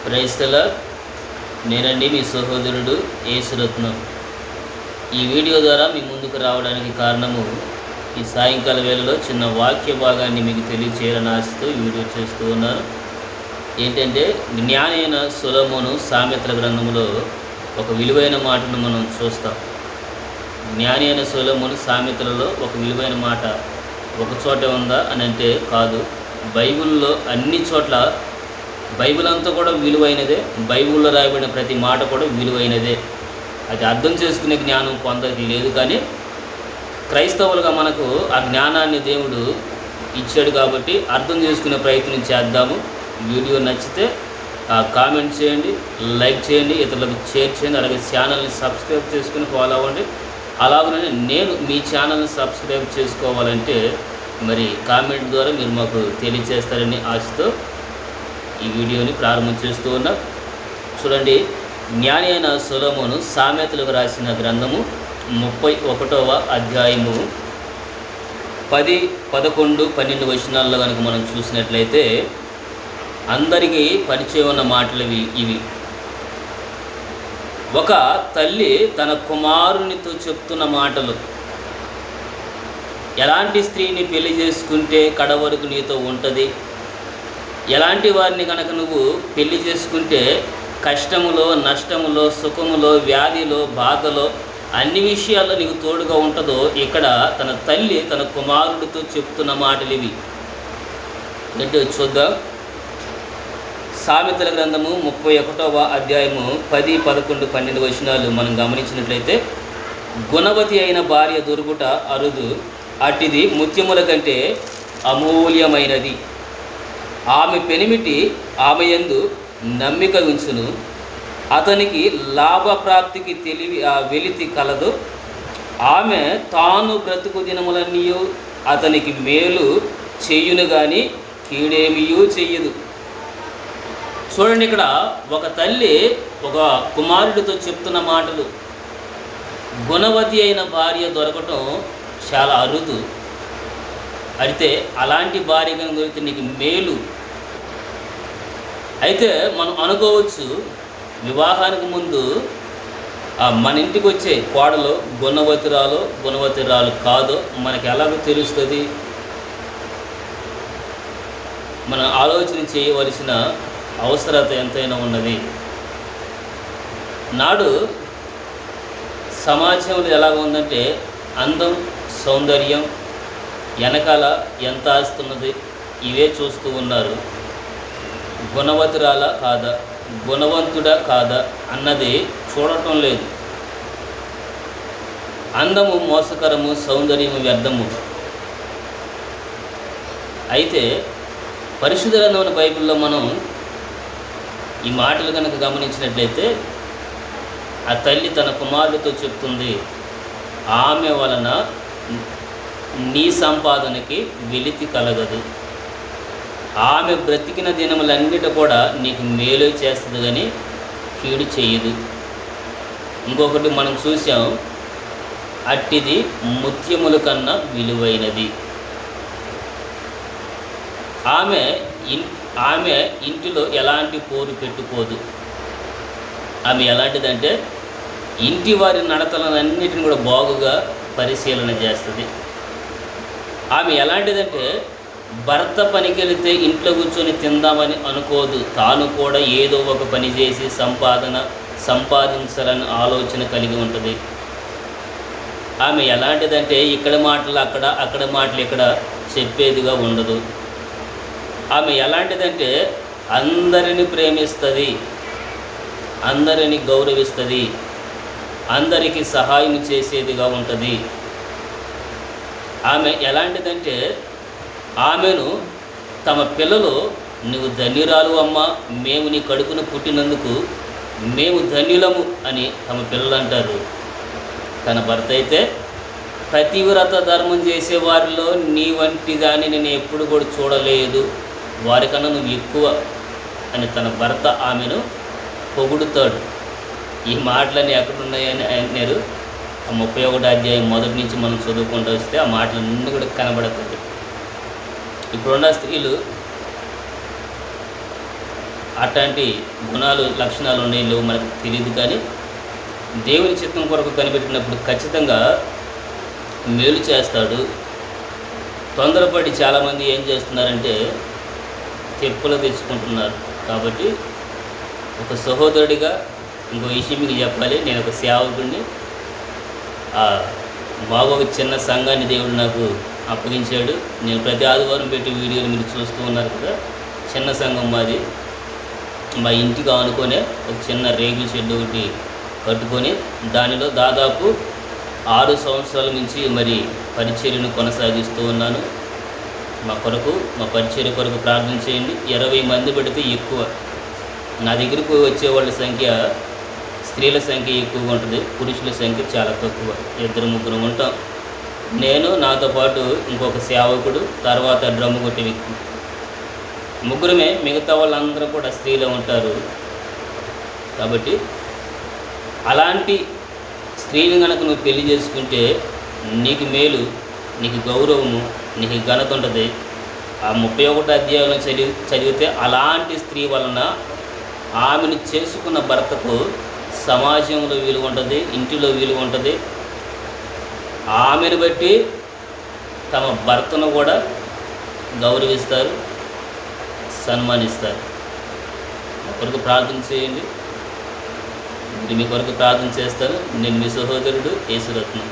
Praise the lord. నేనండి మీ సహోదరుడు యేసురత్నం. ఈ వీడియో ద్వారా మీ ముందుకు రావడానికి కారణము, ఈ సాయంకాల వేళలో చిన్న వాక్య భాగాన్ని మీకు తెలియచేయాలని ఆశతో ఈ వీడియో చేస్తూ ఉన్నాను. ఏంటంటే, జ్ఞాని అయిన సొలొమోను సామెతల గ్రంథంలో ఒక విలువైన మాటను మనం చూస్తాం. జ్ఞాని అయిన సొలొమోను సామెతలలో ఒక విలువైన మాట ఒక చోట ఉందా అని అంటే కాదు. బైబిల్లో అన్ని చోట్ల, బైబిల్ అంతా కూడా విలువైనదే. బైబిల్లో రాయబడిన ప్రతి మాట కూడా విలువైనదే. అది అర్థం చేసుకునే జ్ఞానం కొందరికి లేదు, కానీ క్రైస్తవులుగా మనకు ఆ జ్ఞానాన్ని దేవుడు ఇచ్చాడు. కాబట్టి అర్థం చేసుకునే ప్రయత్నం చేద్దాము. వీడియో నచ్చితే కామెంట్ చేయండి, లైక్ చేయండి, ఇతరులకు షేర్ చేయండి. అలాగే ఛానల్ని సబ్స్క్రైబ్ చేసుకుని ఫాలో అవ్వండి. అలాగనే నేను మీ ఛానల్ని సబ్స్క్రైబ్ చేసుకోవాలంటే మరి కామెంట్ ద్వారా మీరు మాకు తెలియజేస్తారని ఆశతో ఈ వీడియోని ప్రారంభం చేస్తూ ఉన్నా. చూడండి, జ్ఞాని అయిన సొలొమోను సామెతలకు రాసిన గ్రంథము 31వ అధ్యాయము 10, 11, 12 వచనాల్లో కనుక మనం చూసినట్లయితే అందరికీ పరిచయం ఉన్న మాటలు ఇవి. ఒక తల్లి తన కుమారునితో చెప్తున్న మాటలు. ఎలాంటి స్త్రీని పెళ్లి చేసుకుంటే కడవరకు నీతో ఉంటుంది, ఎలాంటి వారిని కనుక నువ్వు పెళ్లి చేసుకుంటే కష్టములో, నష్టములో, సుఖములో, వ్యాధిలో, బాధలో అన్ని విషయాల్లో నీకు తోడుగా ఉంటుందో, ఇక్కడ తన తల్లి తన కుమారుడితో చెప్తున్న మాటలు ఇవి. ఏంటో చూద్దాం. సామెతల గ్రంథము 31వ అధ్యాయము 10, 11, 12 వచనాలు మనం గమనించినట్లయితే, గుణవతి అయిన భార్య దొరుకుట అరుదు, అట్టిది ముత్యముల కంటే అమూల్యమైనది. ఆమె పెనిమిటి ఆమె యందు నమ్మిక ఉంచును, అతనికి లాభప్రాప్తికి వెలితి కలదు. ఆమె తాను బ్రతుకు దినములన్నీ అతనికి మేలు చెయ్యును కానీ కీడేమియూ చెయ్యదు. చూడండి, ఇక్కడ ఒక తల్లి ఒక కుమారుడితో చెప్తున్న మాటలు. గుణవతి అయిన భార్య దొరకటం చాలా అరుదు. అయితే అలాంటి భార్య కనుక దొరికితే నీకు మేలు. అయితే మనం అనుకోవచ్చు, వివాహానికి ముందు మన ఇంటికి వచ్చే కోడలు గుణవతిరాలు కాదో మనకి ఎలాగో తెలుస్తుంది. మనం ఆలోచన చేయవలసిన అవసరత ఎంతైనా ఉన్నది. నాడు సమాజంలో ఎలాగ ఉందంటే, అందం, సౌందర్యం, వెనకాల ఎంత ఆస్తున్నది ఇవే చూస్తూ ఉన్నారు. గుణవతురాలా కాదా, గుణవంతుడా కాదా అన్నది చూడటం లేదు. అందము మోసకరము, సౌందర్యము వ్యర్థము. అయితే పరిశుద్ధ గ్రంథమైన బైబిల్లో మనం ఈ మాటలు కనుక గమనించినట్లయితే, ఆ తల్లి తన కుమారుడితో చెప్తుంది, ఆమె వలన నీ సంపాదనకి వెలితి కలగదు, ఆమె బ్రతికిన దినములన్నిటి కూడా నీకు మేలు చేస్తుంది కానీ కీడు చేయదు. ఇంకొకటి మనం చూసాం, అట్టిది ముత్యముల కన్నా విలువైనది. ఆమె ఇంటిలో ఎలాంటి పోరు పెట్టుకోదు. ఆమె ఎలాంటిదంటే, ఇంటి వారి నడతలన్నిటిని కూడా బాగుగా పరిశీలన చేస్తుంది. ఆమె ఎలాంటిదంటే, భర్త పనికి వెళితే ఇంట్లో కూర్చొని తిందామని అనుకోదు. తాను కూడా ఏదో ఒక పని చేసి సంపాదించాలని ఆలోచన కలిగి ఉంటుంది. ఆమె ఎలాంటిదంటే, ఇక్కడ మాటలు అక్కడ, అక్కడ మాటలు ఇక్కడ చెప్పేదిగా ఉండదు. ఆమె ఎలాంటిదంటే, అందరిని ప్రేమిస్తుంది, అందరిని గౌరవిస్తుంది, అందరికీ సహాయం చేసేదిగా ఉంటుంది. ఆమె ఎలాంటిదంటే, ఆమెను తమ పిల్లలు, నువ్వు ధన్యురాలు అమ్మ, మేము నీ కడుపును పుట్టినందుకు మేము ధన్యులము అని తమ పిల్లలు అంటారు. తన భర్త అయితే, పతివ్రత ధర్మం చేసేవారిలో నీ వంటి దాన్ని నేను ఎప్పుడు కూడా చూడలేదు, వారికన్నా నువ్వు ఎక్కువ అని తన భర్త ఆమెను పొగుడుతాడు. ఈ మాటలన్నీ ఎక్కడున్నాయని అన్నారు. ఆ 31వ అధ్యాయం మొదటి నుంచి మనం చదువుకుంటూ వస్తే ఆ మాటలన్నీ కూడా కనబడతాయి. ఇప్పుడున్న స్త్రీలు అట్లాంటి గుణాలు లక్షణాలు ఉన్నాయో మనకు తెలియదు, కానీ దేవుని చిత్తం కొరకు కనిపెట్టినప్పుడు ఖచ్చితంగా మేలు చేస్తాడు. తొందరపడి చాలామంది ఏం చేస్తున్నారంటే తెప్పులు తెచ్చుకుంటున్నారు. కాబట్టి ఒక సహోదరుడిగా ఇంకో విషయం మీకు చెప్పాలి. నేను ఒక సేవకుడిని. బాబు ఒక చిన్న సంఘాన్ని దేవుడు నాకు అప్పగించాడు. నేను ప్రతి ఆదివారం పెట్టి వీడియోలు మీరు చూస్తూ ఉన్నారు కదా. చిన్న సంఘం మాది. మా ఇంటికి ఆనుకొనే ఒక చిన్న రేగుల షెడ్ ఒకటి కట్టుకొని దానిలో దాదాపు 6 సంవత్సరాల నుంచి మరి పరిచర్యను కొనసాగిస్తూ ఉన్నాను. మా పరిచర్య కొరకు ప్రార్థన చేయండి. 20 మంది పడితే ఎక్కువ. నా దగ్గరకు వచ్చే వాళ్ళ సంఖ్య, స్త్రీల సంఖ్య ఎక్కువగా ఉంటుంది, పురుషుల సంఖ్య చాలా తక్కువ. 2-3 ఉంటాం. నేను, నాతో పాటు ఇంకొక సేవకుడు, తర్వాత డ్రమ్ము కొట్టే వ్యక్తి, ముగ్గురమే. మిగతా వాళ్ళందరూ కూడా స్త్రీలే ఉంటారు. కాబట్టి అలాంటి స్త్రీని కనుక నువ్వు పెళ్లి చేసుకుంటే నీకు మేలు, నీకు గౌరవము, నీకు ఘనత ఉంటుంది. ఆ 31వ అధ్యాయంలో చదివితే అలాంటి స్త్రీ వలన ఆమెను చేసుకున్న భర్తకు సమాజంలో విలువ ఉంటుంది, ఇంటిలో విలువ ఉంటుంది. ఆమెను బట్టి తమ భర్తను కూడా గౌరవిస్తారు, సన్మానిస్తారు. మా కొరకు ప్రార్థన చేయండి. మీ కొరకు ప్రార్థన చేస్తాను. నేను మీ సహోదరుడు యేసురత్నం.